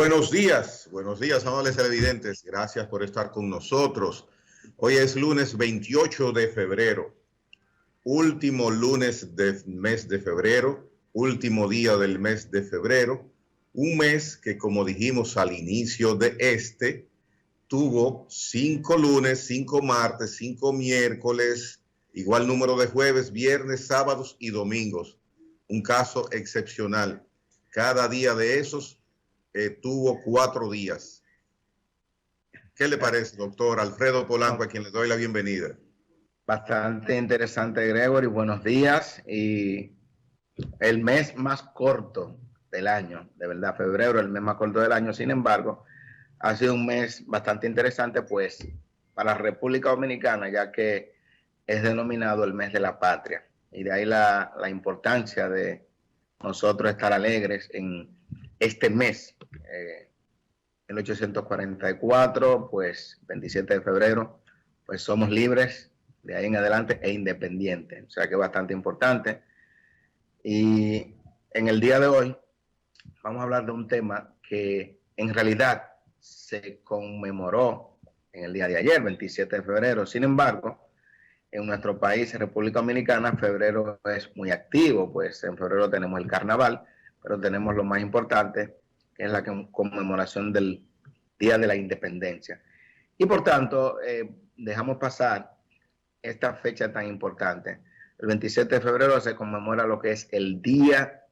Buenos días, amables televidentes. Gracias por estar con nosotros. Hoy es lunes 28 de febrero, último lunes del mes de febrero, último día del mes de febrero, un mes que, como dijimos al inicio de tuvo 5 lunes, 5 martes, 5 miércoles, igual número de jueves, viernes, sábados y domingos. Un caso excepcional. Cada día de esos tuvo 4 días. ¿Qué le parece, doctor Alfredo Polanco, a quien le doy la bienvenida? Bastante interesante, Gregory. Buenos días. Y el mes más corto del año, de verdad, febrero, el mes más corto del año. Sin embargo, ha sido un mes bastante interesante, pues, para la República Dominicana, ya que es denominado el mes de la patria. Y de ahí la importancia de nosotros estar alegres en este mes. 1844, pues 27 de febrero, pues somos libres de ahí en adelante e independientes. O sea que es bastante importante. Y en el día de hoy vamos a hablar de un tema que en realidad se conmemoró en el día de ayer, 27 de febrero. Sin embargo, en nuestro país, República Dominicana, febrero es muy activo, pues en febrero tenemos el carnaval, pero tenemos lo más importante, que es la conmemoración del Día de la Independencia. Y por tanto, dejamos pasar esta fecha tan importante. El 27 de febrero se conmemora lo que es el Día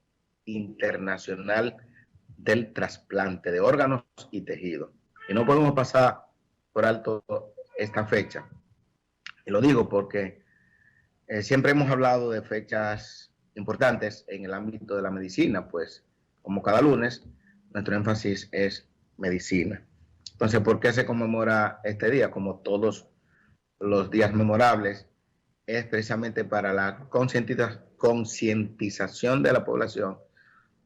Internacional del Trasplante de Órganos y Tejidos. Y no podemos pasar por alto esta fecha. Y lo digo porque siempre hemos hablado de fechas importantes en el ámbito de la medicina, pues como cada lunes, nuestro énfasis es medicina. Entonces, ¿por qué se conmemora este día? Como todos los días memorables, es precisamente para la concientización de la población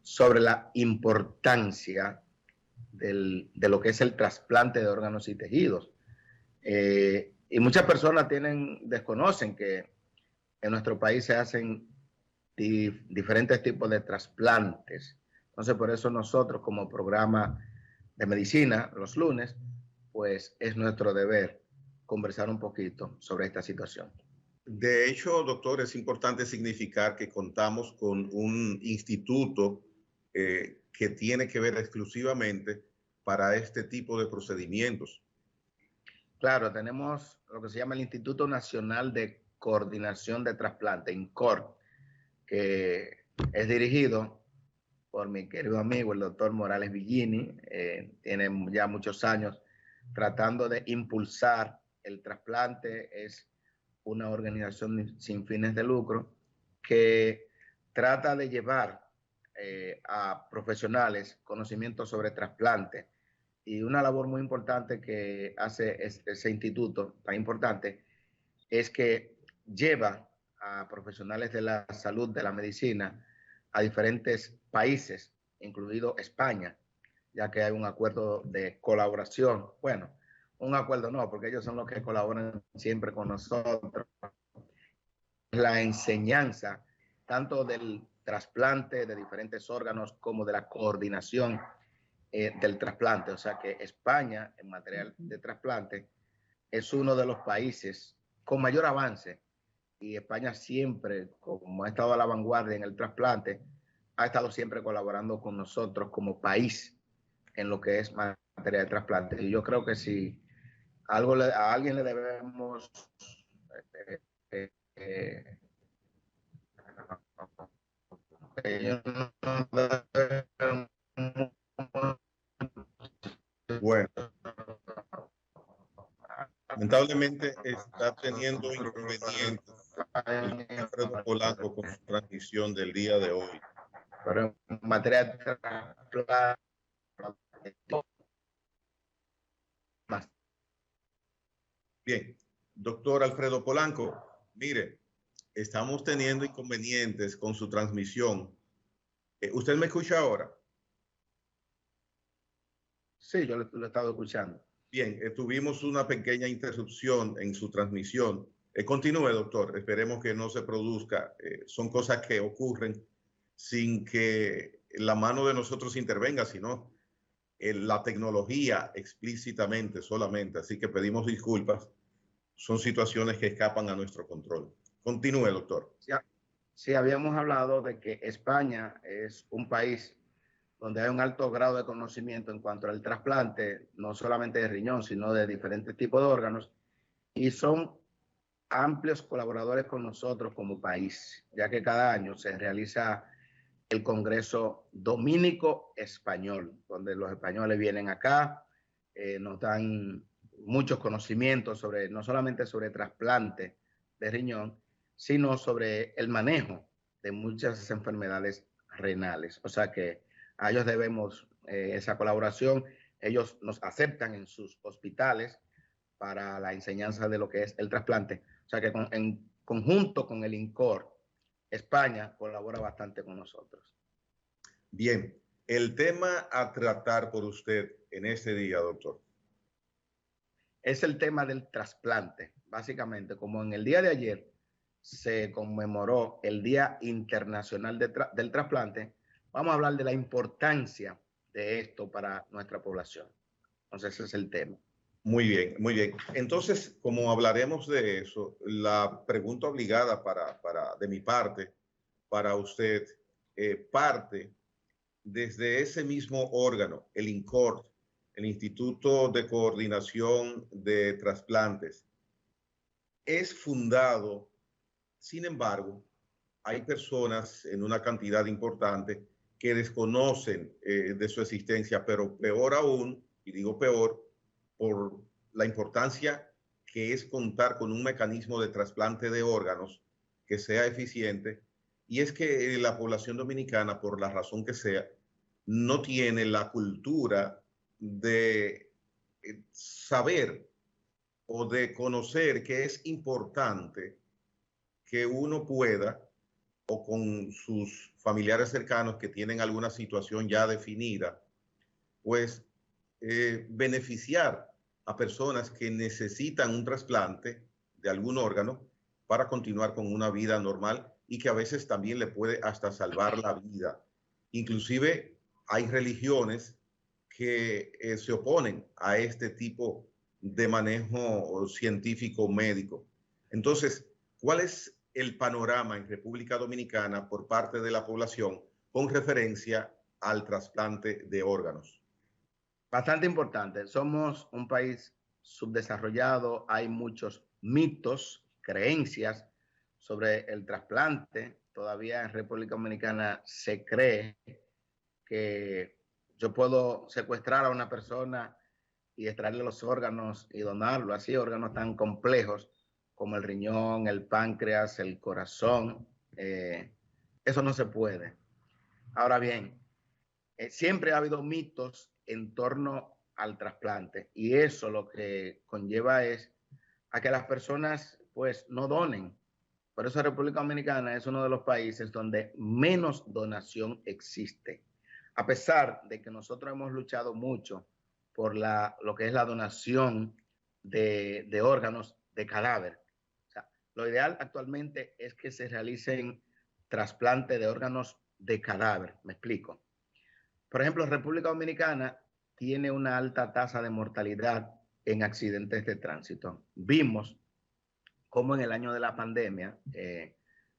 sobre la importancia de lo que es el trasplante de órganos y tejidos. Y muchas personas desconocen que en nuestro país se hacen diferentes tipos de trasplantes. Entonces, por eso nosotros como programa de medicina los lunes, pues es nuestro deber conversar un poquito sobre esta situación. De hecho, doctor, es importante significar que contamos con un instituto que tiene que ver exclusivamente para este tipo de procedimientos. Claro, tenemos lo que se llama el Instituto Nacional de Coordinación de Trasplante, INCOR, que es dirigido por mi querido amigo, el doctor Morales Villini. Tiene ya muchos años tratando de impulsar el trasplante. Es una organización sin fines de lucro que trata de llevar a profesionales conocimientos sobre trasplante. Y una labor muy importante que hace ese instituto tan importante es que lleva a profesionales de la salud, de la medicina, a diferentes países, incluido España, ya que hay un acuerdo de colaboración. Bueno, un acuerdo no, porque ellos son los que colaboran siempre con nosotros. La enseñanza, tanto del trasplante de diferentes órganos como de la coordinación del trasplante. O sea que España, en material de trasplante, es uno de los países con mayor avance. Y España siempre, como ha estado a la vanguardia en el trasplante, ha estado siempre colaborando con nosotros como país en lo que es materia de trasplante. Y yo creo que si a alguien le debemos Bueno, lamentablemente está teniendo inconvenientes el Alfredo Polanco con su transmisión del día de hoy. Pero en materia de trasplante, Bien, doctor Alfredo Polanco, mire, estamos teniendo inconvenientes con su transmisión. ¿Usted me escucha ahora? Sí, yo lo he estado escuchando. Bien, tuvimos una pequeña interrupción en su transmisión. Continúe, doctor. Esperemos que no se produzca. Son cosas que ocurren sin que la mano de nosotros intervenga, sino la tecnología explícitamente solamente, así que pedimos disculpas. Son situaciones que escapan a nuestro control. Continúe, doctor. Sí, habíamos hablado de que España es un país donde hay un alto grado de conocimiento en cuanto al trasplante, no solamente de riñón, sino de diferentes tipos de órganos, y son amplios colaboradores con nosotros como país, ya que cada año se realiza el Congreso Dominico Español, donde los españoles vienen acá, nos dan muchos conocimientos sobre, no solamente sobre trasplante de riñón, sino sobre el manejo de muchas enfermedades renales. O sea que a ellos debemos esa colaboración. Ellos nos aceptan en sus hospitales para la enseñanza de lo que es el trasplante. O sea que en conjunto con el INCOR, España colabora bastante con nosotros. Bien, el tema a tratar por usted en este día, doctor. Es el tema del trasplante. Básicamente, como en el día de ayer se conmemoró el Día Internacional del Trasplante, vamos a hablar de la importancia de esto para nuestra población. Entonces, ese es el tema. Muy bien, muy bien. Entonces, como hablaremos de eso, la pregunta obligada de mi parte para usted parte desde ese mismo órgano, el INCOR, el Instituto de Coordinación de Trasplantes. Es fundado, sin embargo, hay personas en una cantidad importante que desconocen de su existencia, pero peor aún, y digo peor, por la importancia que es contar con un mecanismo de trasplante de órganos que sea eficiente, y es que la población dominicana, por la razón que sea, no tiene la cultura de saber o de conocer que es importante que uno pueda, o con sus familiares cercanos que tienen alguna situación ya definida, pues beneficiar a personas que necesitan un trasplante de algún órgano para continuar con una vida normal y que a veces también le puede hasta salvar la vida. Inclusive hay religiones que se oponen a este tipo de manejo científico médico. Entonces, ¿cuál es el panorama en República Dominicana por parte de la población con referencia al trasplante de órganos? Bastante importante. Somos un país subdesarrollado, hay muchos mitos, creencias sobre el trasplante. Todavía en República Dominicana se cree que yo puedo secuestrar a una persona y extraerle los órganos y donarlo, así órganos tan complejos como el riñón, el páncreas, el corazón. Eso no se puede. Ahora bien, siempre ha habido mitos en torno al trasplante y eso lo que conlleva es a que las personas pues no donen. Por eso República Dominicana es uno de los países donde menos donación existe. A pesar de que nosotros hemos luchado mucho por lo que es la donación de órganos de cadáver. O sea, lo ideal actualmente es que se realicen trasplantes de órganos de cadáver. Me explico. Por ejemplo, República Dominicana tiene una alta tasa de mortalidad en accidentes de tránsito. Vimos cómo en el año de la pandemia,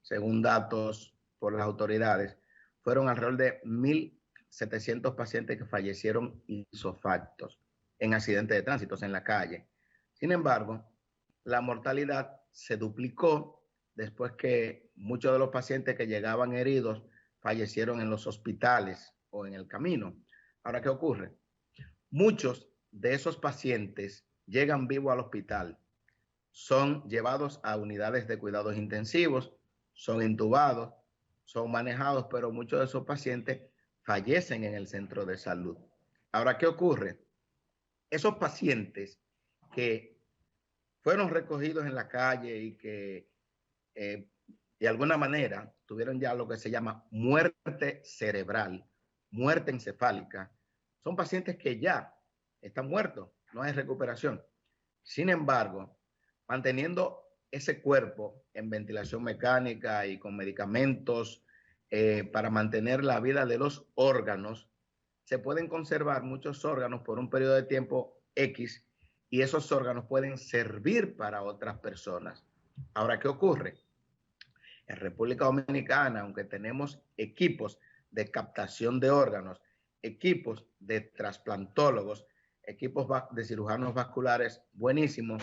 según datos por las autoridades, fueron alrededor de 1.700 pacientes que fallecieron isofactos en accidentes de tránsito, en la calle. Sin embargo, la mortalidad se duplicó después que muchos de los pacientes que llegaban heridos fallecieron en los hospitales o en el camino. Ahora, ¿qué ocurre? Muchos de esos pacientes llegan vivos al hospital, son llevados a unidades de cuidados intensivos, son intubados, son manejados, pero muchos de esos pacientes fallecen en el centro de salud. Ahora, ¿qué ocurre? Esos pacientes que fueron recogidos en la calle y que de alguna manera tuvieron ya lo que se llama muerte cerebral, muerte encefálica, son pacientes que ya están muertos, no hay recuperación. Sin embargo, manteniendo ese cuerpo en ventilación mecánica y con medicamentos para mantener la vida de los órganos, se pueden conservar muchos órganos por un periodo de tiempo X y esos órganos pueden servir para otras personas. Ahora, ¿qué ocurre? En República Dominicana, aunque tenemos equipos de captación de órganos, equipos de trasplantólogos, equipos de cirujanos vasculares buenísimos,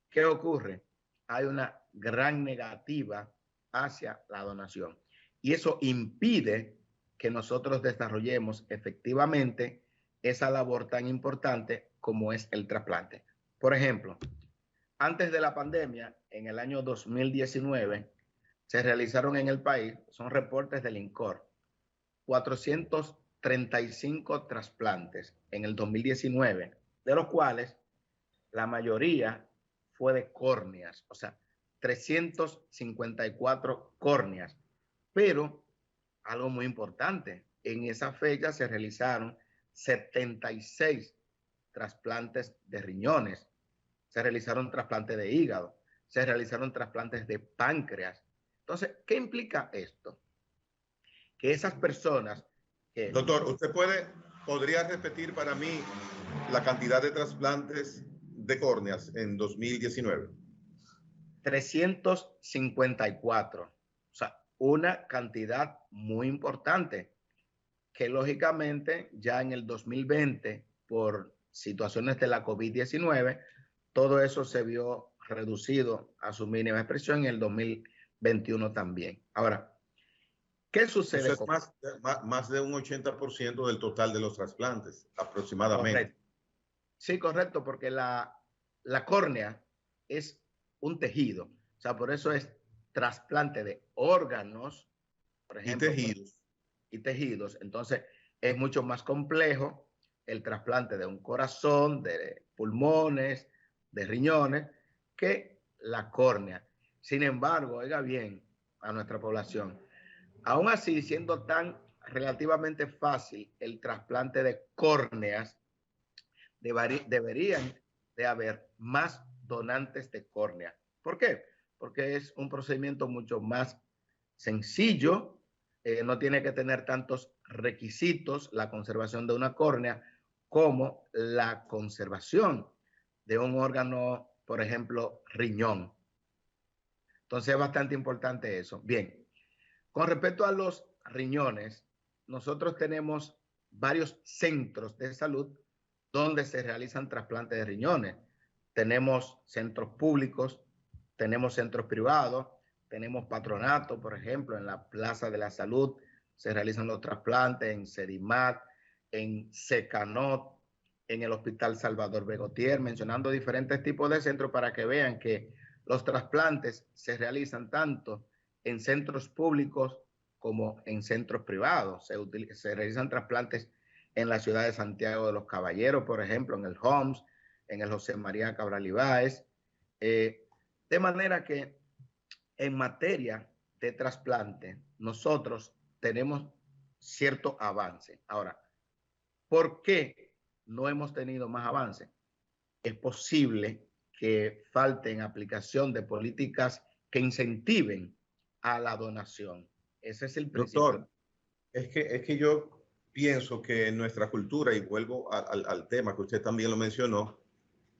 ¿qué ocurre? Hay una gran negativa hacia la donación y eso impide que nosotros desarrollemos efectivamente esa labor tan importante como es el trasplante. Por ejemplo, antes de la pandemia, en el año 2019, se realizaron en el país, son reportes del INCOR, 435 trasplantes en el 2019, de los cuales la mayoría fue de córneas, o sea, 354 córneas. Pero algo muy importante, en esa fecha se realizaron 76 trasplantes de riñones, se realizaron trasplantes de hígado, se realizaron trasplantes de páncreas. Entonces, ¿qué implica esto? Que esas personas que... Doctor, ¿usted podría repetir para mí la cantidad de trasplantes de córneas en 2019? 354. O sea, una cantidad muy importante que lógicamente ya en el 2020, por situaciones de la COVID-19, todo eso se vio reducido a su mínima expresión en el 2021 también. Ahora, ¿qué sucede? Eso es más de un 80% del total de los trasplantes, aproximadamente. Correcto. Sí, correcto, porque la córnea es un tejido. O sea, por eso es trasplante de órganos, por ejemplo. Y tejidos. Y tejidos. Entonces, es mucho más complejo el trasplante de un corazón, de pulmones, de riñones, que la córnea. Sin embargo, oiga bien a nuestra población, aún así, siendo tan relativamente fácil el trasplante de córneas, deberían de haber más donantes de córnea. ¿Por qué? Porque es un procedimiento mucho más sencillo, no tiene que tener tantos requisitos la conservación de una córnea como la conservación de un órgano, por ejemplo, riñón. Entonces es bastante importante eso. Bien, con respecto a los riñones, nosotros tenemos varios centros de salud donde se realizan trasplantes de riñones. Tenemos centros públicos, tenemos centros privados, tenemos patronato, por ejemplo, en la Plaza de la Salud se realizan los trasplantes, en Sedimat, en Secanot, en el Hospital Salvador Begotier, mencionando diferentes tipos de centros para que vean que los trasplantes se realizan tanto en centros públicos como en centros privados. Se realizan trasplantes en la ciudad de Santiago de los Caballeros, por ejemplo, en el Homs, en el José María Cabral Ibáez. De manera que en materia de trasplante, nosotros tenemos cierto avance. Ahora, ¿por qué no hemos tenido más avance? Es posible que falten aplicación de políticas que incentiven a la donación. Ese es el principio. Doctor, es que yo pienso que en nuestra cultura, y vuelvo al tema que usted también lo mencionó,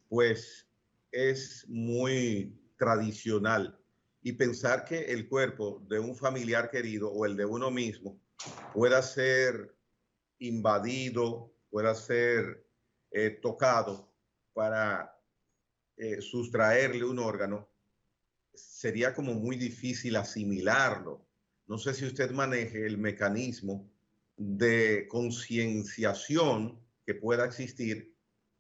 pues es muy tradicional. Y pensar que el cuerpo de un familiar querido o el de uno mismo pueda ser invadido, pueda ser tocado para sustraerle un órgano, sería como muy difícil asimilarlo. No sé si usted maneje el mecanismo de concienciación que pueda existir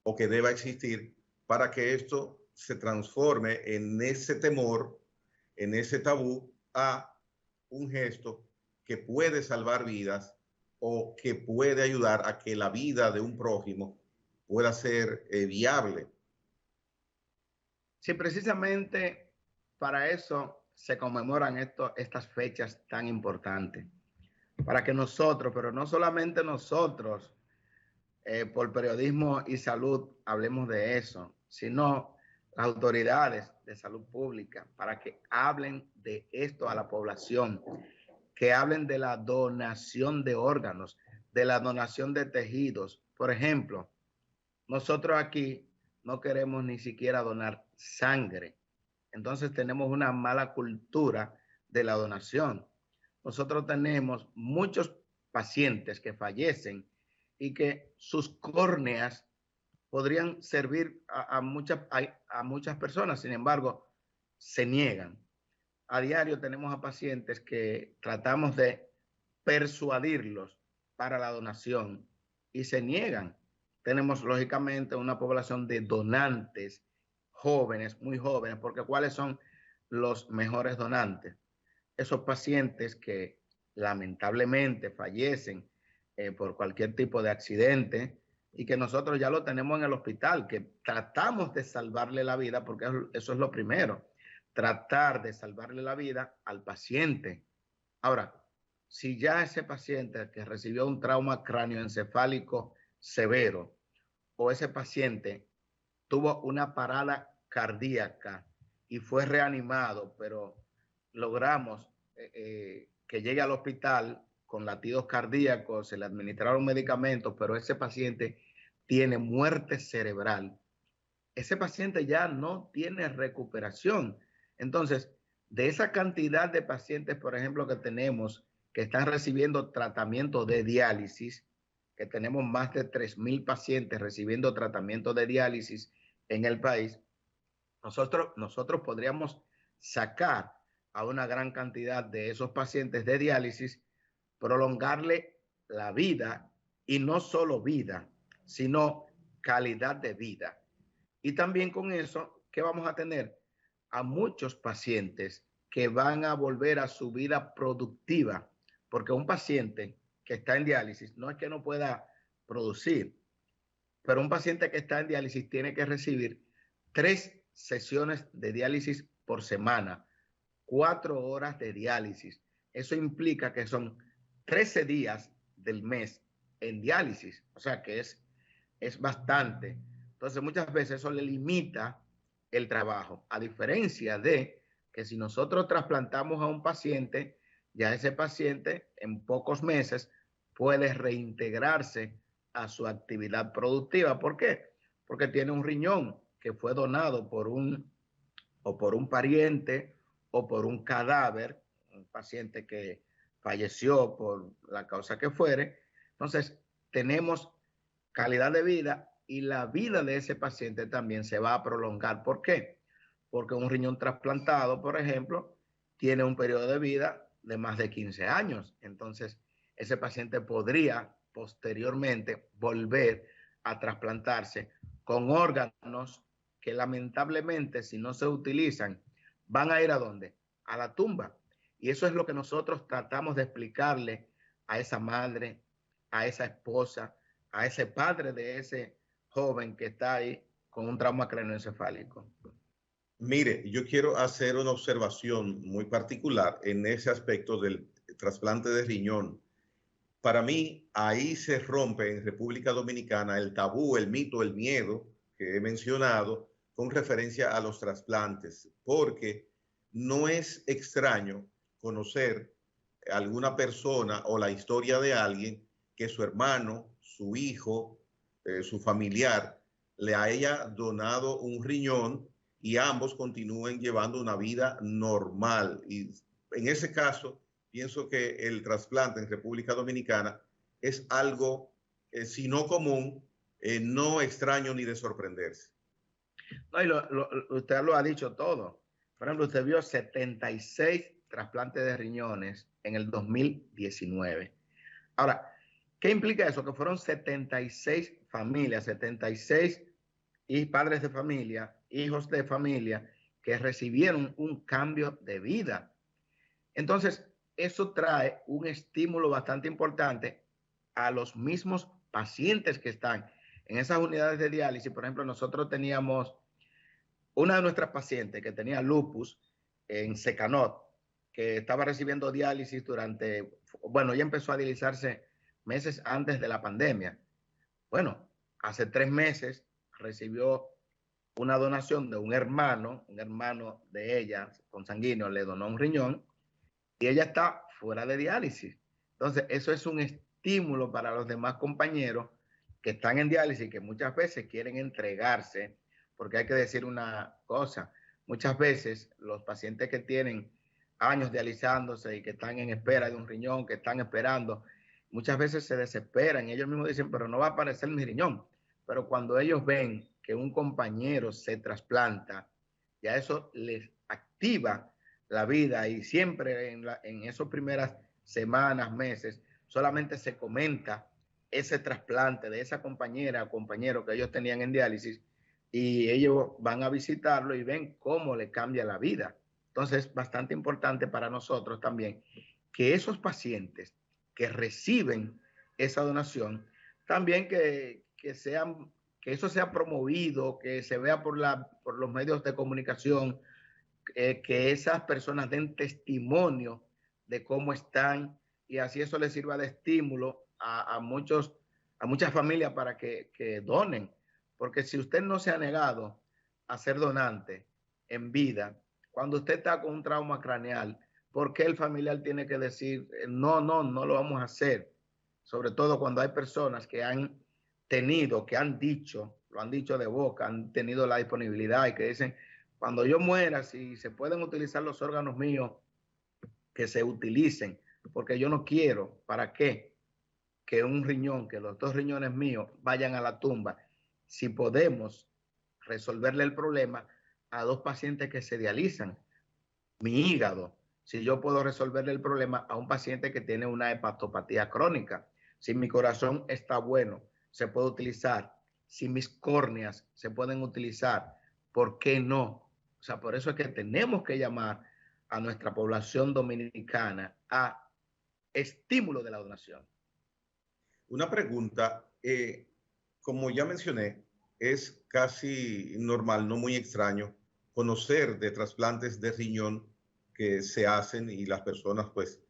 o que deba existir para que esto se transforme en ese temor, en ese tabú, a un gesto que puede salvar vidas o que puede ayudar a que la vida de un prójimo pueda ser viable. Sí, precisamente para eso se conmemoran estas fechas tan importantes. Para que nosotros, pero no solamente nosotros, por periodismo y salud, hablemos de eso, sino las autoridades de salud pública, para que hablen de esto a la población, que hablen de la donación de órganos, de la donación de tejidos. Por ejemplo, nosotros aquí no queremos ni siquiera donar sangre. Entonces tenemos una mala cultura de la donación. Nosotros tenemos muchos pacientes que fallecen y que sus córneas podrían servir a muchas personas, sin embargo, se niegan. A diario tenemos a pacientes que tratamos de persuadirlos para la donación y se niegan. Tenemos lógicamente una población de donantes jóvenes, muy jóvenes, porque ¿cuáles son los mejores donantes? Esos pacientes que lamentablemente fallecen por cualquier tipo de accidente y que nosotros ya lo tenemos en el hospital, que tratamos de salvarle la vida, porque eso es lo primero, tratar de salvarle la vida al paciente. Ahora, si ya ese paciente que recibió un trauma cráneoencefálico severo o ese paciente tuvo una parada cardíaca y fue reanimado, pero logramos que llegue al hospital con latidos cardíacos, se le administraron medicamentos, pero ese paciente tiene muerte cerebral. Ese paciente ya no tiene recuperación. Entonces, de esa cantidad de pacientes, por ejemplo, que tenemos que están recibiendo tratamiento de diálisis, que tenemos más de 3,000 pacientes recibiendo tratamiento de diálisis en el país, nosotros podríamos sacar a una gran cantidad de esos pacientes de diálisis, prolongarle la vida y no solo vida, sino calidad de vida. Y también con eso, ¿qué vamos a tener? A muchos pacientes que van a volver a su vida productiva, porque un paciente que está en diálisis no es que no pueda producir, pero un paciente que está en diálisis tiene que recibir 3 sesiones de diálisis por semana, 4 horas de diálisis. Eso implica que son 13 días del mes en diálisis, o sea que es bastante. Entonces muchas veces eso le limita el trabajo, a diferencia de que si nosotros trasplantamos a un paciente, ya ese paciente en pocos meses puede reintegrarse a su actividad productiva. ¿Por qué? Porque tiene un riñón que fue donado por un pariente o por un cadáver, un paciente que falleció por la causa que fuere. Entonces, tenemos calidad de vida y la vida de ese paciente también se va a prolongar. ¿Por qué? Porque un riñón trasplantado, por ejemplo, tiene un periodo de vida de más de 15 años. Entonces, ese paciente podría posteriormente volver a trasplantarse con órganos que lamentablemente, si no se utilizan, van a ir ¿a dónde? A la tumba. Y eso es lo que nosotros tratamos de explicarle a esa madre, a esa esposa, a ese padre de ese joven que está ahí con un trauma craneoencefálico. Mire, yo quiero hacer una observación muy particular en ese aspecto del trasplante de riñón. Para mí, ahí se rompe en República Dominicana el tabú, el mito, el miedo que he mencionado con referencia a los trasplantes, porque no es extraño conocer alguna persona o la historia de alguien que su hermano, su hijo, su familiar le haya donado un riñón y ambos continúen llevando una vida normal. Y en ese caso, pienso que el trasplante en República Dominicana es algo, si no común, no extraño ni de sorprenderse. No, y usted lo ha dicho todo. Por ejemplo, usted vio 76 trasplantes de riñones en el 2019. Ahora, ¿qué implica eso? Que fueron 76 familias, 76 y padres de familia, hijos de familia, que recibieron un cambio de vida. Entonces, eso trae un estímulo bastante importante a los mismos pacientes que están en esas unidades de diálisis. Por ejemplo, nosotros teníamos una de nuestras pacientes que tenía lupus en Secanot, que estaba recibiendo diálisis bueno, ella empezó a dializarse meses antes de la pandemia. Bueno, hace 3 meses recibió una donación de un hermano de ella, consanguíneo, le donó un riñón y ella está fuera de diálisis. Entonces, eso es un estímulo para los demás compañeros que están en diálisis, que muchas veces quieren entregarse, porque hay que decir una cosa, muchas veces los pacientes que tienen años dializándose y que están en espera de un riñón, que están esperando, muchas veces se desesperan, ellos mismos dicen, pero no va a aparecer mi riñón. Pero cuando ellos ven que un compañero se trasplanta, ya eso les activa la vida, y siempre en esas primeras semanas, meses, solamente se comenta ese trasplante de esa compañera o compañero que ellos tenían en diálisis, y ellos van a visitarlo y ven cómo le cambia la vida. Entonces es bastante importante para nosotros también que esos pacientes que reciben esa donación, también que eso sea promovido, que se vea por los medios de comunicación, que esas personas den testimonio de cómo están, y así eso les sirva de estímulo a muchas familias para que donen. Porque si usted no se ha negado a ser donante en vida, cuando usted está con un trauma craneal, ¿por qué el familiar tiene que decir, no lo vamos a hacer? Sobre todo cuando hay personas que han tenido, que han dicho, lo han dicho de boca, han tenido la disponibilidad y que dicen, cuando yo muera, si se pueden utilizar los órganos míos, que se utilicen, porque yo no quiero, ¿para qué? Que un riñón, que los 2 riñones míos vayan a la tumba, si podemos resolverle el problema a 2 pacientes que se dializan. Mi hígado, si yo puedo resolverle el problema a un paciente que tiene una hepatopatía crónica, si mi corazón está bueno, se puede utilizar, si mis córneas se pueden utilizar, ¿por qué no? O sea, por eso es que tenemos que llamar a nuestra población dominicana a estímulo de la donación. Una pregunta, como ya mencioné, es casi normal, no muy extraño, conocer de trasplantes de riñón que se hacen y las personas pues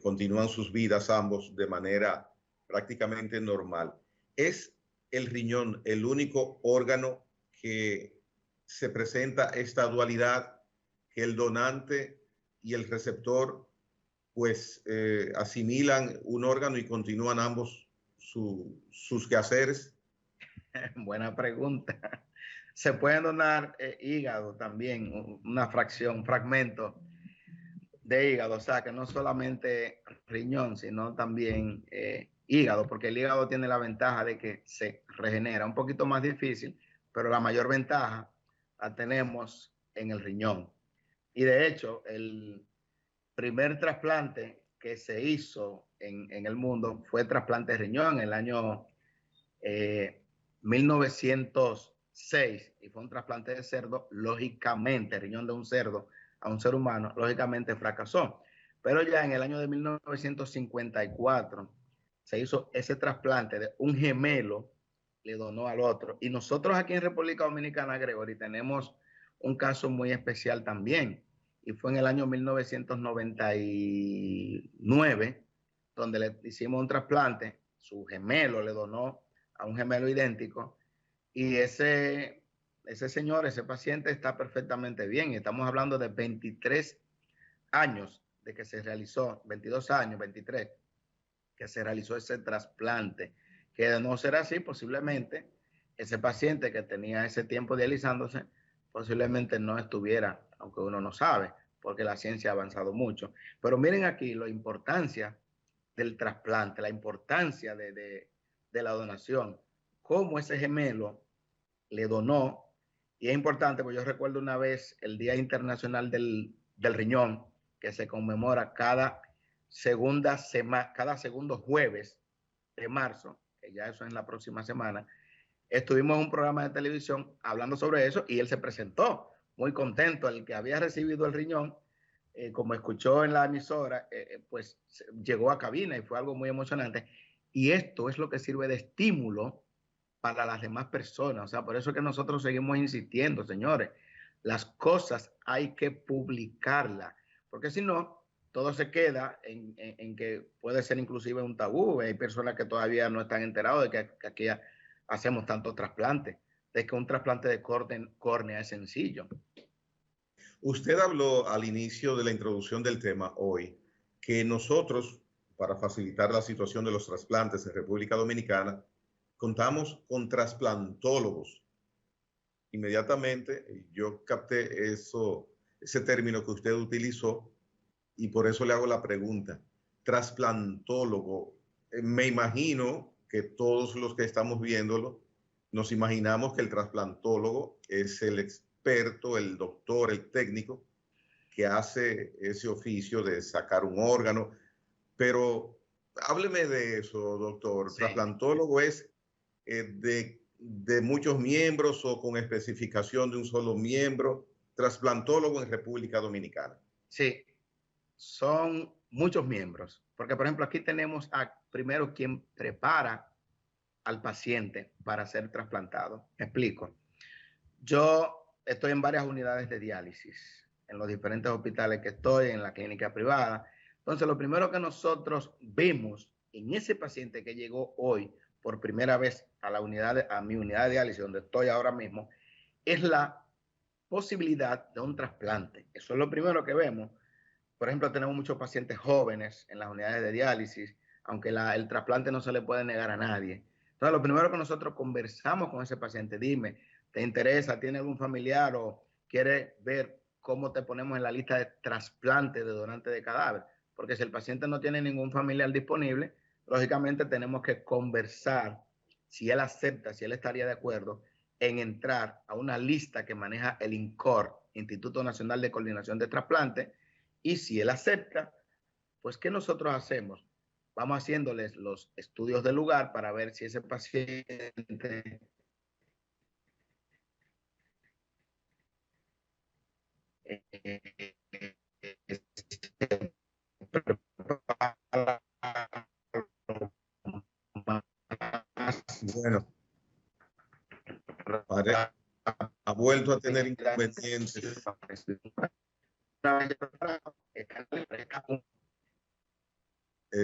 continúan sus vidas ambos de manera prácticamente normal. ¿Es el riñón el único órgano que se presenta esta dualidad, que el donante y el receptor pues asimilan un órgano y continúan ambos sus quehaceres? Buena pregunta. Se pueden donar hígado también, una fracción, un fragmento de hígado, o sea, que no solamente riñón, sino también hígado, porque el hígado tiene la ventaja de que se regenera, un poquito más difícil, pero la mayor ventaja la tenemos en el riñón. Y de hecho, el primer trasplante que se hizo en el mundo fue trasplante de riñón en el año 1906, y fue un trasplante de cerdo. Lógicamente, riñón de un cerdo a un ser humano, lógicamente fracasó. Pero ya en el año de 1954 se hizo ese trasplante de un gemelo, le donó al otro. Y nosotros aquí en República Dominicana, Gregory, tenemos un caso muy especial también. Y fue en el año 1999 donde le hicimos un trasplante. Su gemelo le donó a un gemelo idéntico, y ese señor, ese paciente está perfectamente bien. Estamos hablando de 23 años de que se realizó, 22 años, 23, que se realizó ese trasplante, que de no ser así, posiblemente ese paciente que tenía ese tiempo dializándose, posiblemente no estuviera, aunque uno no sabe, porque la ciencia ha avanzado mucho. Pero miren aquí la importancia del trasplante, la importancia de la donación, cómo ese gemelo le donó. Y es importante, porque yo recuerdo una vez el Día Internacional del Riñón, que se conmemora cada segundo jueves de marzo, que ya eso es en la próxima semana. Estuvimos en un programa de televisión hablando sobre eso, y él se presentó muy contento, el que había recibido el riñón. Como escuchó en la emisora, pues llegó a cabina y fue algo muy emocionante. Y esto es lo que sirve de estímulo para las demás personas. O sea, por eso es que nosotros seguimos insistiendo, señores. Las cosas hay que publicarlas, porque si no, todo se queda en que puede ser inclusive un tabú. Hay personas que todavía no están enterados de que aquí hacemos tantos trasplantes, de que un trasplante de córnea es sencillo. Usted habló al inicio de la introducción del tema hoy que nosotros para facilitar la situación de los trasplantes en República Dominicana, contamos con trasplantólogos. Inmediatamente yo capté ese término que usted utilizó y por eso le hago la pregunta. Trasplantólogo, me imagino que todos los que estamos viéndolo nos imaginamos que el trasplantólogo es el experto, el doctor, el técnico que hace ese oficio de sacar un órgano. Pero hábleme de eso, doctor. Sí. ¿Trasplantólogo es de muchos miembros o con especificación de un solo miembro? Trasplantólogo en República Dominicana. Sí, son muchos miembros, porque por ejemplo aquí tenemos primero quien prepara al paciente para ser trasplantado. Me explico. Yo estoy en varias unidades de diálisis, en los diferentes hospitales que estoy, en la clínica privada. Entonces, lo primero que nosotros vemos en ese paciente que llegó hoy por primera vez a mi unidad de diálisis, donde estoy ahora mismo, es la posibilidad de un trasplante. Eso es lo primero que vemos. Por ejemplo, tenemos muchos pacientes jóvenes en las unidades de diálisis, aunque el trasplante no se le puede negar a nadie. Entonces, lo primero que nosotros conversamos con ese paciente, dime, ¿te interesa? ¿Tiene algún familiar o quiere ver cómo te ponemos en la lista de trasplante de donante de cadáver? Porque si el paciente no tiene ningún familiar disponible, lógicamente tenemos que conversar si él acepta, si él estaría de acuerdo en entrar a una lista que maneja el INCOR, Instituto Nacional de Coordinación de Trasplante, y si él acepta, pues ¿qué nosotros hacemos? Vamos haciéndoles los estudios del lugar para ver si ese paciente Bueno, ha vuelto a tener inconvenientes.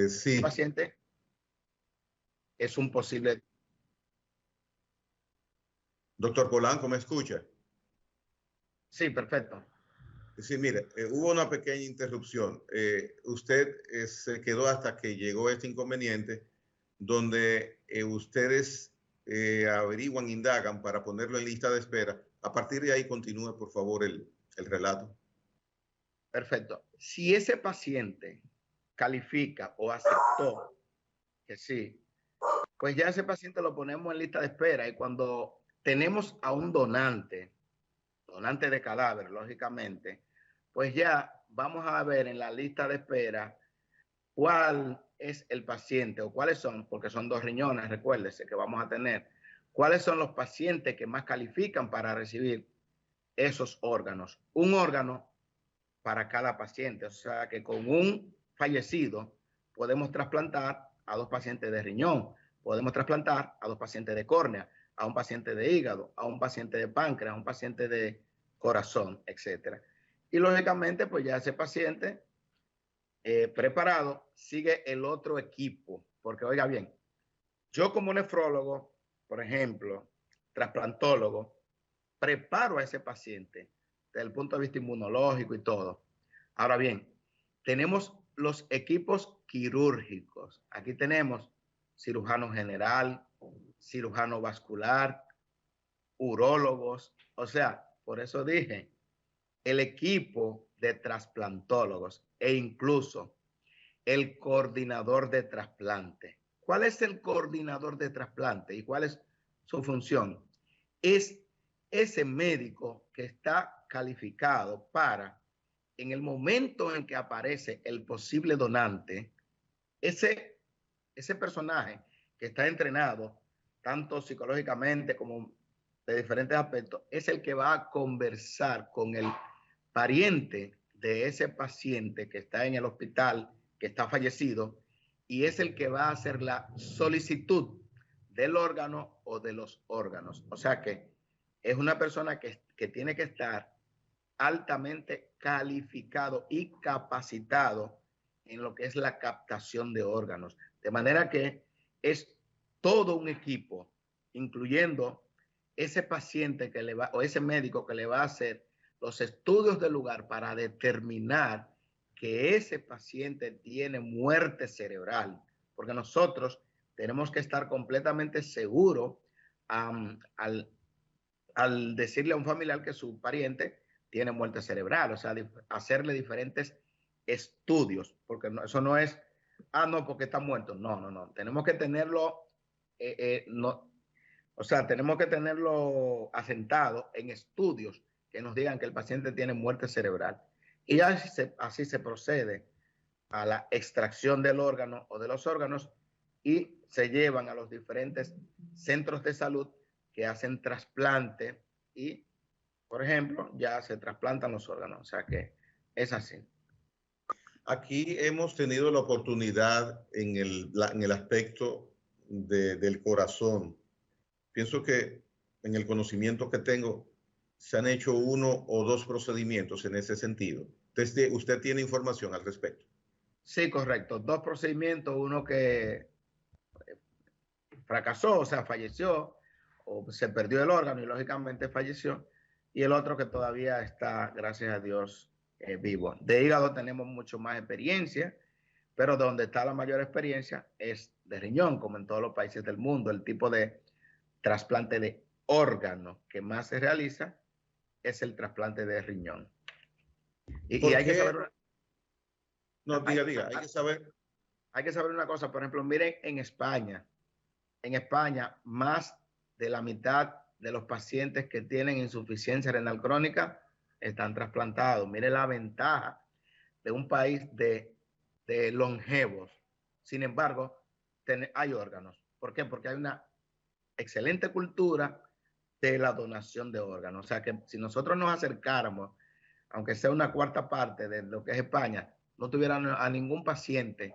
Sí. El paciente es un posible. Doctor Polanco, ¿me escucha? Sí, perfecto. Sí, mire, hubo una pequeña interrupción. Usted se quedó hasta que llegó este inconveniente, donde ustedes averiguan, indagan para ponerlo en lista de espera. A partir de ahí continúe, por favor, el relato. Perfecto. Si ese paciente califica o aceptó que sí, pues ya ese paciente lo ponemos en lista de espera y cuando tenemos a un donante de cadáver, lógicamente, pues ya vamos a ver en la lista de espera cuál es el paciente o cuáles son, porque son 2 riñones, recuérdese que vamos a tener, cuáles son los pacientes que más califican para recibir esos órganos. Un órgano para cada paciente, o sea que con un fallecido podemos trasplantar a 2 pacientes de riñón, podemos trasplantar a 2 pacientes de córnea, a un paciente de hígado, a un paciente de páncreas, a un paciente de corazón, etcétera. Y lógicamente, pues ya ese paciente preparado sigue el otro equipo, porque oiga bien, yo como nefrólogo, por ejemplo, trasplantólogo, preparo a ese paciente desde el punto de vista inmunológico y todo. Ahora bien, tenemos los equipos quirúrgicos. Aquí tenemos cirujano general, cirujano vascular, urólogos. O sea, por eso dije, el equipo de trasplantólogos e incluso el coordinador de trasplante. ¿Cuál es el coordinador de trasplante y cuál es su función? Es ese médico que está calificado para, en el momento en que aparece el posible donante, ese personaje que está entrenado, tanto psicológicamente como de diferentes aspectos, es el que va a conversar con el pariente de ese paciente que está en el hospital, que está fallecido, y es el que va a hacer la solicitud del órgano o de los órganos. O sea que es una persona que tiene que estar altamente calificado y capacitado en lo que es la captación de órganos. De manera que es todo un equipo, incluyendo ese paciente que le va, o ese médico que le va a hacer los estudios del lugar para determinar que ese paciente tiene muerte cerebral, porque nosotros tenemos que estar completamente seguros al decirle a un familiar que su pariente tiene muerte cerebral, o sea, hacerle diferentes estudios, porque no, eso no es, no, porque está muerto. No, no, no. Tenemos que tenerlo, no, o sea, tenemos que tenerlo asentado en estudios que nos digan que el paciente tiene muerte cerebral. Y así se procede a la extracción del órgano o de los órganos y se llevan a los diferentes centros de salud que hacen trasplante y, por ejemplo, ya se trasplantan los órganos. O sea que es así. Aquí hemos tenido la oportunidad en el aspecto del corazón. Pienso que en el conocimiento que tengo se han hecho 1 o 2 procedimientos en ese sentido. ¿Usted tiene información al respecto? Sí, correcto. 2 procedimientos, uno que fracasó, o sea, falleció, o se perdió el órgano y lógicamente falleció, y el otro que todavía está, gracias a Dios, vivo. De hígado tenemos mucho más experiencia, pero donde está la mayor experiencia es de riñón, como en todos los países del mundo. El tipo de trasplante de órgano que más se realiza es el trasplante de riñón. Y hay que saber una, no, diga, hay que saber. Hay que saber una cosa, por ejemplo, miren en España, más de la mitad de los pacientes que tienen insuficiencia renal crónica están trasplantados. Mire la ventaja de un país de longevos. Sin embargo, hay órganos. ¿Por qué? Porque hay una excelente cultura de la donación de órganos. O sea que si nosotros nos acercáramos, aunque sea una cuarta parte de lo que es España, no tuvieran a ningún paciente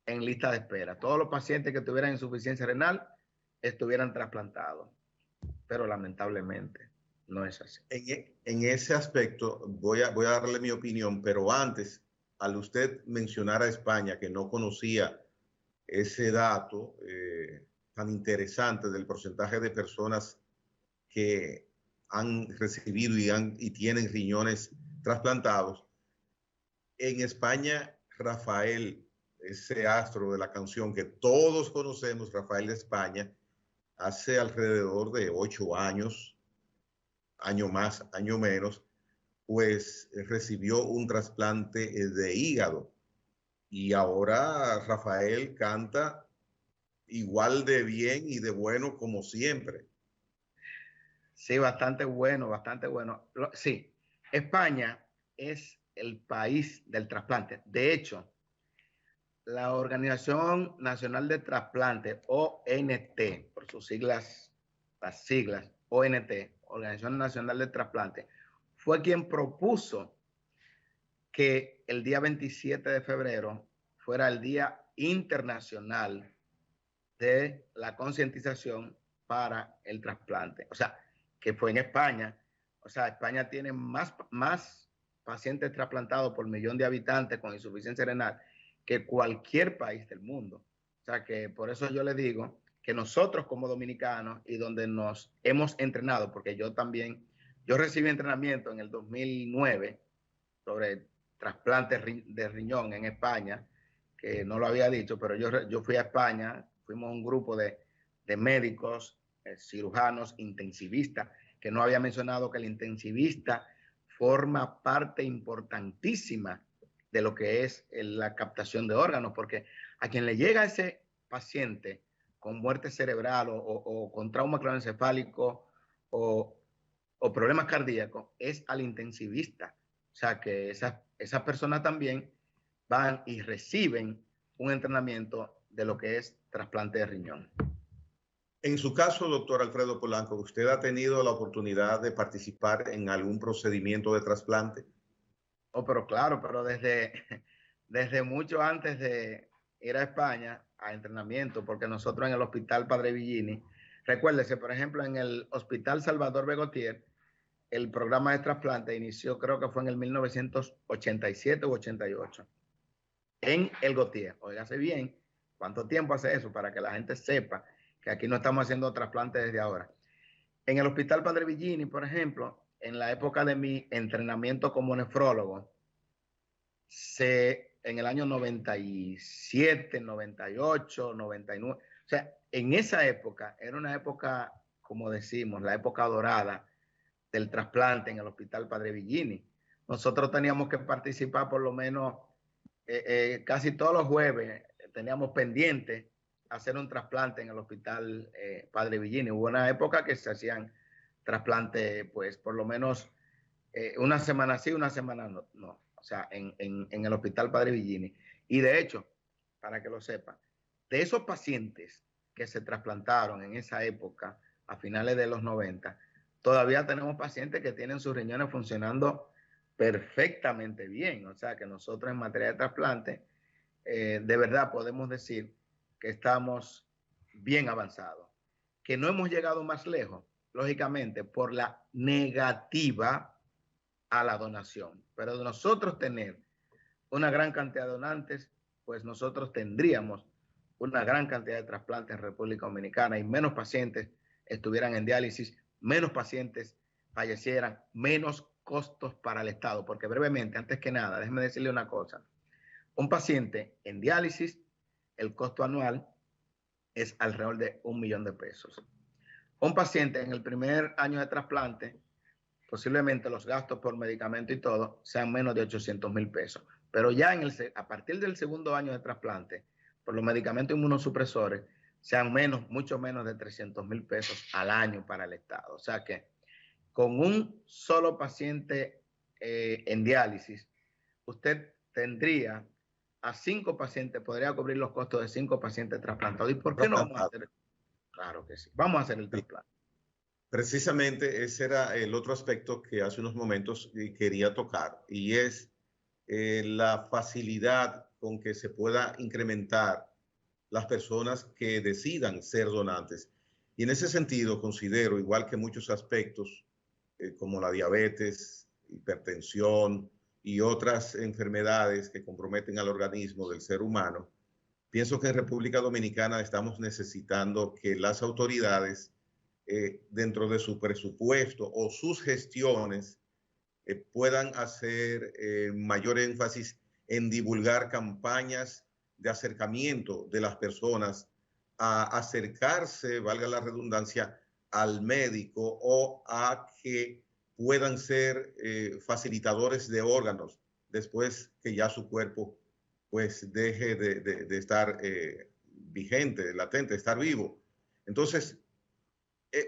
en lista de espera. Todos los pacientes que tuvieran insuficiencia renal estuvieran trasplantados, pero lamentablemente no es así. En ese aspecto voy a darle mi opinión, pero antes, al usted mencionar a España, que no conocía ese dato tan interesante del porcentaje de personas que han recibido y tienen riñones trasplantados, en España, Rafael, ese astro de la canción que todos conocemos, Rafael de España, hace alrededor de 8 años, año más, año menos, pues recibió un trasplante de hígado. Y ahora Rafael canta igual de bien y de bueno como siempre. Sí, bastante bueno, bastante bueno. Sí, España es el país del trasplante. De hecho, la Organización Nacional de Trasplante, ONT, por sus siglas, las siglas ONT, Organización Nacional de Trasplante, fue quien propuso que el día 27 de febrero fuera el Día Internacional de la Concientización para el Trasplante. O sea, que fue en España. O sea, España tiene más pacientes trasplantados por millón de habitantes con insuficiencia renal que cualquier país del mundo. O sea, que por eso yo le digo que nosotros como dominicanos y donde nos hemos entrenado, porque yo recibí entrenamiento en el 2009 sobre trasplantes de riñón en España, que no lo había dicho, pero yo fui a España, fuimos un grupo de médicos, cirujanos, intensivistas, que no había mencionado que el intensivista forma parte importantísima de lo que es la captación de órganos, porque a quien le llega ese paciente con muerte cerebral o con trauma craneoencefálico o problemas cardíacos es al intensivista. O sea que esas personas también van y reciben un entrenamiento de lo que es trasplante de riñón. En su caso, doctor Alfredo Polanco, ¿usted ha tenido la oportunidad de participar en algún procedimiento de trasplante? Oh, pero claro, pero desde mucho antes de ir a España a entrenamiento, porque nosotros en el Hospital Padre Villini, recuérdese, por ejemplo, en el Hospital Salvador Begotier, el programa de trasplante inició, creo que fue en el 1987 u 88, en el Gautier. Óigase bien, ¿cuánto tiempo hace eso? Para que la gente sepa que aquí no estamos haciendo trasplante desde ahora. En el Hospital Padre Villini, por ejemplo, en la época de mi entrenamiento como nefrólogo, en el año 97, 98, 99. O sea, en esa época, era una época, como decimos, la época dorada del trasplante en el Hospital Padre Villini. Nosotros teníamos que participar por lo menos casi todos los jueves, teníamos pendiente hacer un trasplante en el Hospital Padre Villini. Hubo una época que se hacían trasplantes, pues por lo menos una semana sí, una semana no. O sea, en el Hospital Padre Villini. Y de hecho, para que lo sepan, de esos pacientes que se trasplantaron en esa época, a finales de los 90, todavía tenemos pacientes que tienen sus riñones funcionando perfectamente bien. O sea, que nosotros en materia de trasplante, de verdad podemos decir que estamos bien avanzados. Que no hemos llegado más lejos, lógicamente, por la negativa a la donación. Pero de nosotros tener una gran cantidad de donantes, pues nosotros tendríamos una gran cantidad de trasplantes en República Dominicana y menos pacientes estuvieran en diálisis, menos pacientes fallecieran, menos costos para el Estado. Porque brevemente, antes que nada, déjeme decirle una cosa. Un paciente en diálisis, el costo anual es alrededor de $1.000.000. Un paciente en el primer año de trasplante, posiblemente los gastos por medicamento y todo sean menos de $800,000. Pero ya a partir del segundo año de trasplante, por los medicamentos inmunosupresores, sean mucho menos de $300,000 al año para el Estado. O sea que con un solo paciente en diálisis, usted tendría a 5 pacientes, podría cubrir los costos de 5 pacientes trasplantados. ¿Y por qué no vamos a hacer? Claro que sí, vamos a hacer el trasplante. Precisamente ese era el otro aspecto que hace unos momentos quería tocar, y es la facilidad con que se pueda incrementar las personas que decidan ser donantes. Y en ese sentido considero, igual que muchos aspectos como la diabetes, hipertensión y otras enfermedades que comprometen al organismo del ser humano, pienso que en República Dominicana estamos necesitando que las autoridades, dentro de su presupuesto o sus gestiones, puedan hacer mayor énfasis en divulgar campañas de acercamiento de las personas a acercarse, valga la redundancia, al médico, o a que puedan ser facilitadores de órganos después que ya su cuerpo pues deje de estar vigente, latente, estar vivo. Entonces,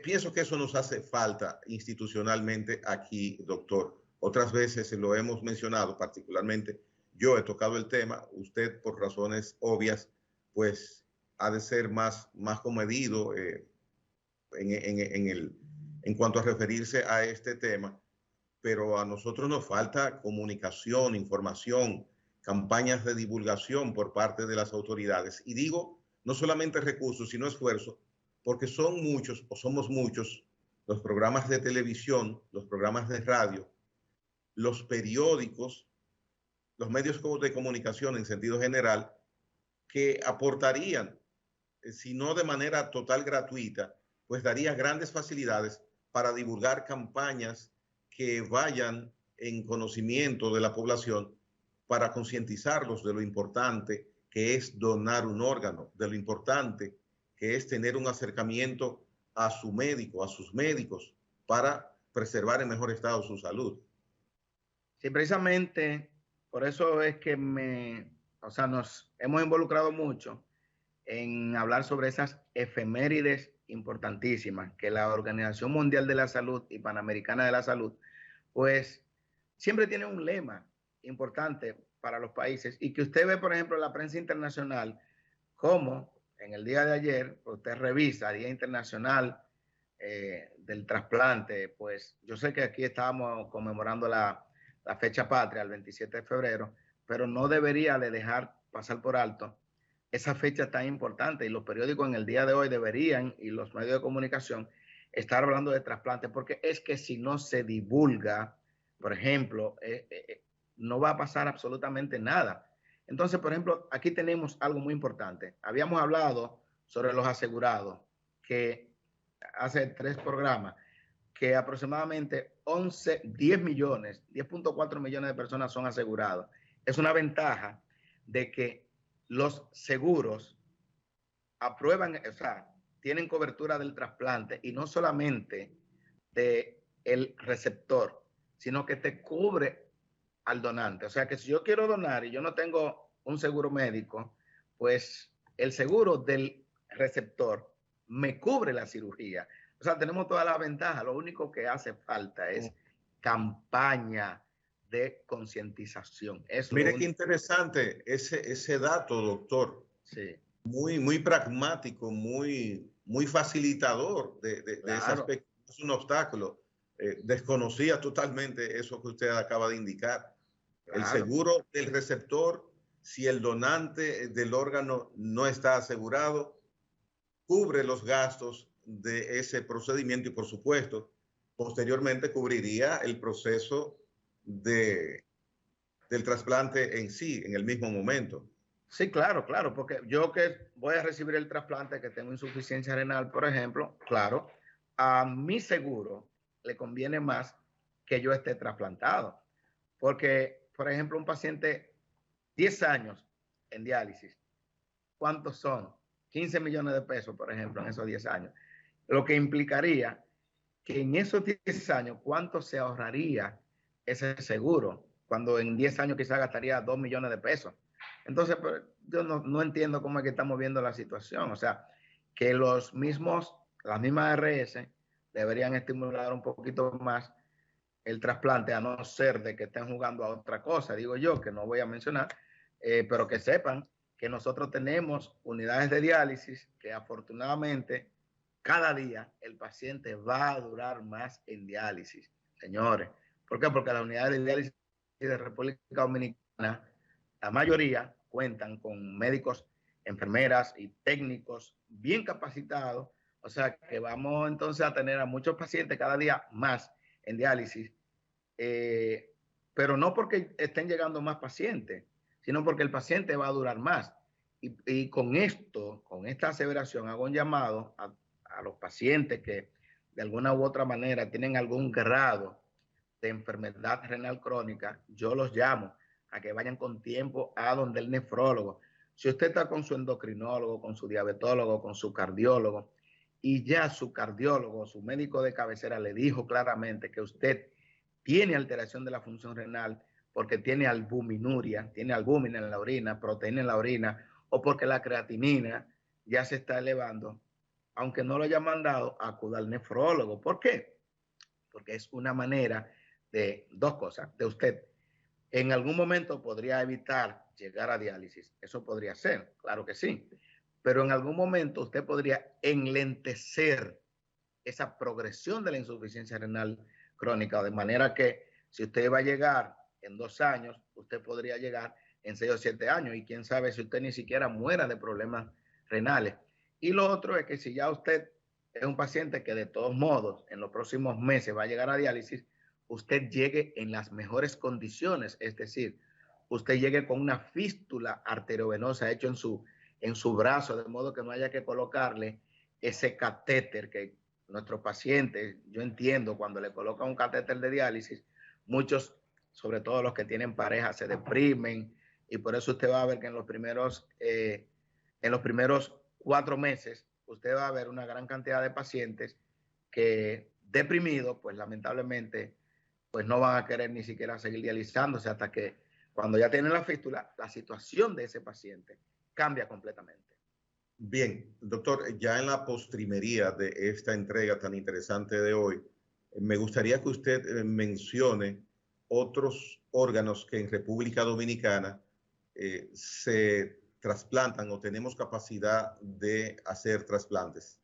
pienso que eso nos hace falta institucionalmente aquí, doctor. Otras veces lo hemos mencionado, particularmente yo he tocado el tema, usted por razones obvias, pues ha de ser más comedido en cuanto a referirse a este tema, pero a nosotros nos falta comunicación, información, campañas de divulgación por parte de las autoridades. Y digo, no solamente recursos, sino esfuerzo, porque son muchos o somos muchos los programas de televisión, los programas de radio, los periódicos, los medios de comunicación en sentido general, que aportarían, si no de manera total gratuita, pues daría grandes facilidades para divulgar campañas que vayan en conocimiento de la población, para concientizarlos de lo importante que es donar un órgano, de lo importante que es tener un acercamiento a su médico, a sus médicos, para preservar en mejor estado su salud. Sí, precisamente por eso es que nos hemos involucrado mucho en hablar sobre esas efemérides importantísimas que la Organización Mundial de la Salud y Panamericana de la Salud, pues siempre tienen un lema importante para los países, y que usted ve, por ejemplo, en la prensa internacional, como en el día de ayer, usted revisa Día Internacional del Trasplante. Pues yo sé que aquí estábamos conmemorando la fecha patria, el 27 de febrero, pero no debería de dejar pasar por alto esa fecha tan importante, y los periódicos en el día de hoy deberían, y los medios de comunicación, estar hablando de trasplante, porque es que si no se divulga, por ejemplo, no va a pasar absolutamente nada. Entonces, por ejemplo, aquí tenemos algo muy importante. Habíamos hablado sobre los asegurados, que hace 3 programas, que aproximadamente 10.4 millones de personas son asegurados. es una ventaja de que los seguros aprueban, o sea, tienen cobertura del trasplante y no solamente del receptor, sino que te cubre al donante. O sea, que si yo quiero donar y yo no tengo un seguro médico, pues el seguro del receptor me cubre la cirugía. O sea, tenemos toda la ventaja. Lo único que hace falta es campaña de concientización. Mire qué interesante ese dato, doctor. Sí. Muy pragmático, muy facilitador de ese aspecto. Es un obstáculo. Desconocía totalmente eso que usted acaba de indicar. Claro. El seguro del receptor, si el donante del órgano no está asegurado, cubre los gastos de ese procedimiento y, por supuesto, posteriormente cubriría el proceso del trasplante en sí, en el mismo momento. Sí, claro, claro, porque yo que voy a recibir el trasplante, que tengo insuficiencia renal, por ejemplo, claro, a mi seguro le conviene más que yo esté trasplantado. Porque, por ejemplo, un paciente 10 años en diálisis, ¿cuántos son? 15 millones de pesos, por ejemplo, en esos 10 años. Lo que implicaría que en esos 10 años, ¿cuánto se ahorraría ese seguro? Cuando en 10 años quizás gastaría 2 millones de pesos. Entonces, pues, yo no entiendo cómo es que estamos viendo la situación. O sea, que las mismas ARS deberían estimular un poquito más el trasplante, a no ser de que estén jugando a otra cosa, digo yo, que no voy a mencionar, pero que sepan que nosotros tenemos unidades de diálisis que afortunadamente cada día el paciente va a durar más en diálisis, señores. ¿Por qué? Porque las unidades de diálisis de República Dominicana, la mayoría cuentan con médicos, enfermeras y técnicos bien capacitados. O sea que vamos entonces a tener a muchos pacientes cada día más en diálisis, pero no porque estén llegando más pacientes, sino porque el paciente va a durar más. Y con esto, con esta aseveración, hago un llamado a los pacientes que de alguna u otra manera tienen algún grado de enfermedad renal crónica. Yo los llamo a que vayan con tiempo a donde el nefrólogo. Si usted está con su endocrinólogo, con su diabetólogo, con su cardiólogo, y ya su cardiólogo, su médico de cabecera le dijo claramente que usted tiene alteración de la función renal porque tiene albuminuria, tiene albúmina en la orina, proteína en la orina, o porque la creatinina ya se está elevando, aunque no lo haya mandado, acuda al nefrólogo. ¿Por qué? Porque es una manera de dos cosas. De usted, en algún momento podría evitar llegar a diálisis. Eso podría ser, claro que sí. Pero en algún momento usted podría enlentecer esa progresión de la insuficiencia renal crónica, de manera que si usted va a llegar en 2 años, usted podría llegar en 6 o 7 años y quién sabe si usted ni siquiera muera de problemas renales. Y lo otro es que si ya usted es un paciente que de todos modos en los próximos meses va a llegar a diálisis, usted llegue en las mejores condiciones, es decir, usted llegue con una fístula arteriovenosa hecho en su brazo, de modo que no haya que colocarle ese catéter que nuestros pacientes, yo entiendo, cuando le colocan un catéter de diálisis, muchos, sobre todo los que tienen pareja, se deprimen y por eso usted va a ver que en los primeros 4 meses, usted va a ver una gran cantidad de pacientes que deprimidos, pues lamentablemente, pues no van a querer ni siquiera seguir dializándose hasta que cuando ya tienen la fístula, la situación de ese paciente cambia completamente. Bien, doctor, ya en la postrimería de esta entrega tan interesante de hoy, me gustaría que usted mencione otros órganos que en República Dominicana se trasplantan o tenemos capacidad de hacer trasplantes.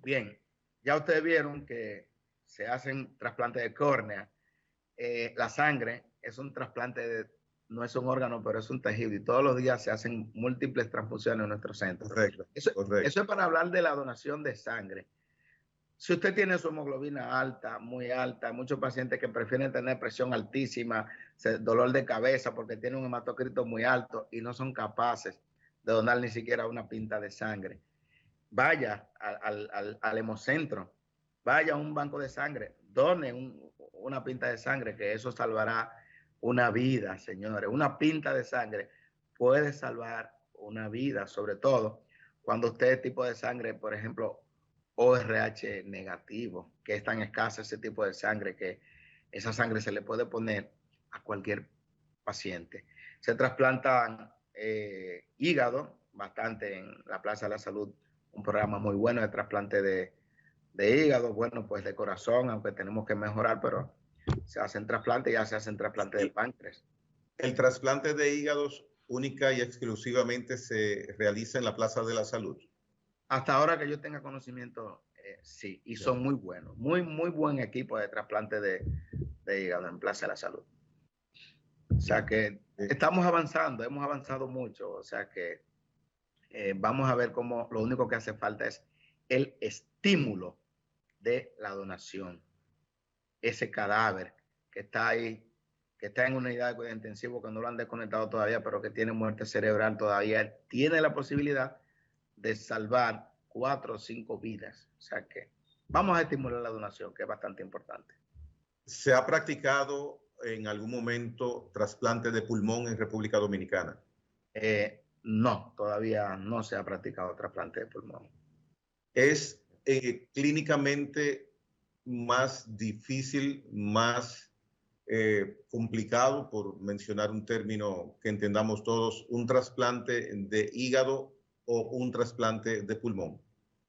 Bien, ya ustedes vieron que se hacen trasplantes de córnea. La sangre es un trasplante no es un órgano, pero es un tejido y todos los días se hacen múltiples transfusiones en nuestro centro. Correcto, correcto. Eso es para hablar de la donación de sangre. Si usted tiene su hemoglobina alta, muy alta, hay muchos pacientes que prefieren tener presión altísima, dolor de cabeza porque tienen un hematocrito muy alto y no son capaces de donar ni siquiera una pinta de sangre. Vaya al hemocentro, vaya a un banco de sangre, done una pinta de sangre, que eso salvará una vida, señores. Una pinta de sangre puede salvar una vida, sobre todo cuando usted es tipo de sangre, por ejemplo, ORH negativo, que es tan escasa ese tipo de sangre que esa sangre se le puede poner a cualquier paciente. Se trasplantan hígado, bastante en la Plaza de la Salud, un programa muy bueno de trasplante de hígado, bueno, pues de corazón, aunque tenemos que mejorar, pero se hacen trasplantes, ya se hacen trasplantes de páncreas. El trasplante de hígados única y exclusivamente se realiza en la Plaza de la Salud. Hasta ahora que yo tenga conocimiento, sí, y son muy buenos, muy buen equipo de trasplante de hígado en Plaza de la Salud. O sea que estamos avanzando, hemos avanzado mucho, o sea que vamos a ver cómo lo único que hace falta es el estímulo de la donación. Ese cadáver que está ahí, que está en una unidad de cuidado intensivo, que no lo han desconectado todavía, pero que tiene muerte cerebral todavía, tiene la posibilidad de salvar 4 o 5 vidas. O sea que vamos a estimular la donación, que es bastante importante. ¿Se ha practicado en algún momento trasplante de pulmón en República Dominicana? No, todavía no se ha practicado trasplante de pulmón. ¿Es clínicamente más difícil, más complicado, por mencionar un término que entendamos todos, un trasplante de hígado o un trasplante de pulmón?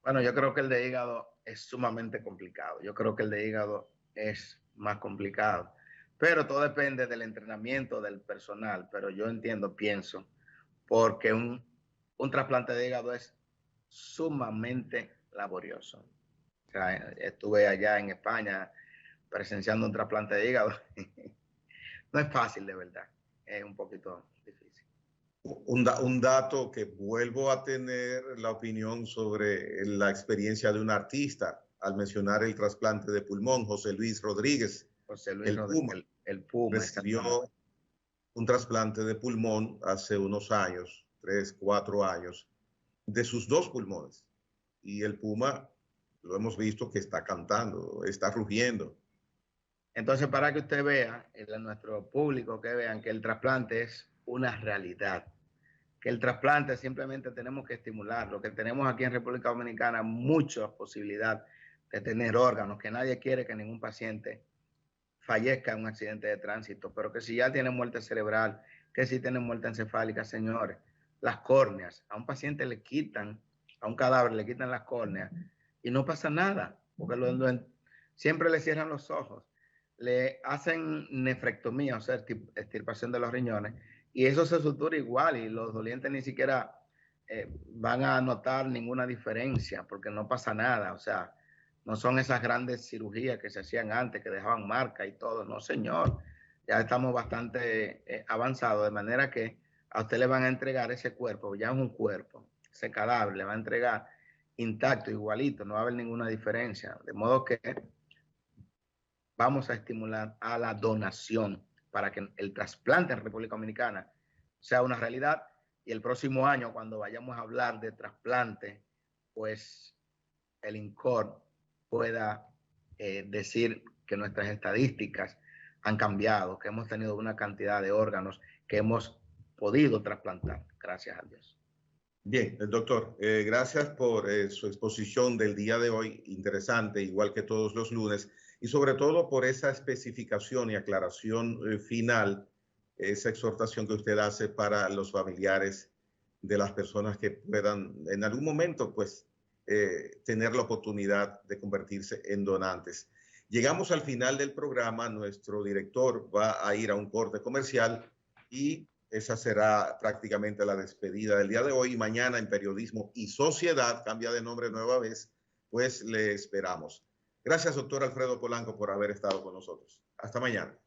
Bueno, yo creo que el de hígado es sumamente complicado. Yo creo que el de hígado es más complicado. Pero todo depende del entrenamiento del personal. Pero yo entiendo, pienso, porque un trasplante de hígado es sumamente laborioso. O sea, estuve allá en España presenciando un trasplante de hígado. No es fácil, de verdad. Es un poquito difícil. Un dato que vuelvo a tener la opinión sobre la experiencia de un artista al mencionar el trasplante de pulmón, José Luis Rodríguez. José Luis Rodríguez, el Puma. Recibió un trasplante de pulmón hace unos años, 3, 4 años, de sus 2 pulmones. Y el Puma, lo hemos visto que está cantando, está rugiendo. Entonces, para que usted vea, nuestro público, que vean que el trasplante es una realidad, que el trasplante simplemente tenemos que estimularlo, que tenemos aquí en República Dominicana mucha posibilidad de tener órganos, que nadie quiere que ningún paciente fallezca en un accidente de tránsito, pero que si ya tiene muerte cerebral, que si tiene muerte encefálica, señores, las córneas, a un paciente le quitan, a un cadáver le quitan las córneas y no pasa nada, porque siempre le cierran los ojos, le hacen nefrectomía, o sea, extirpación de los riñones, y eso se sutura igual y los dolientes ni siquiera van a notar ninguna diferencia porque no pasa nada, o sea, no son esas grandes cirugías que se hacían antes, que dejaban marca y todo. No, señor. Ya estamos bastante avanzados, de manera que a usted le van a entregar ese cuerpo, ya es un cuerpo, ese cadáver le va a entregar intacto, igualito, no va a haber ninguna diferencia. De modo que vamos a estimular a la donación para que el trasplante en República Dominicana sea una realidad. Y el próximo año, cuando vayamos a hablar de trasplante, pues el INCOR pueda decir que nuestras estadísticas han cambiado, que hemos tenido una cantidad de órganos que hemos podido trasplantar, gracias a Dios. Bien, doctor, gracias por su exposición del día de hoy, interesante, igual que todos los lunes, y sobre todo por esa especificación y aclaración final, esa exhortación que usted hace para los familiares de las personas que puedan en algún momento, pues, tener la oportunidad de convertirse en donantes. Llegamos al final del programa, nuestro director va a ir a un corte comercial y esa será prácticamente la despedida del día de hoy. Mañana en Periodismo y Sociedad, cambia de nombre nueva vez, pues le esperamos. Gracias, doctor Alfredo Polanco, por haber estado con nosotros. Hasta mañana.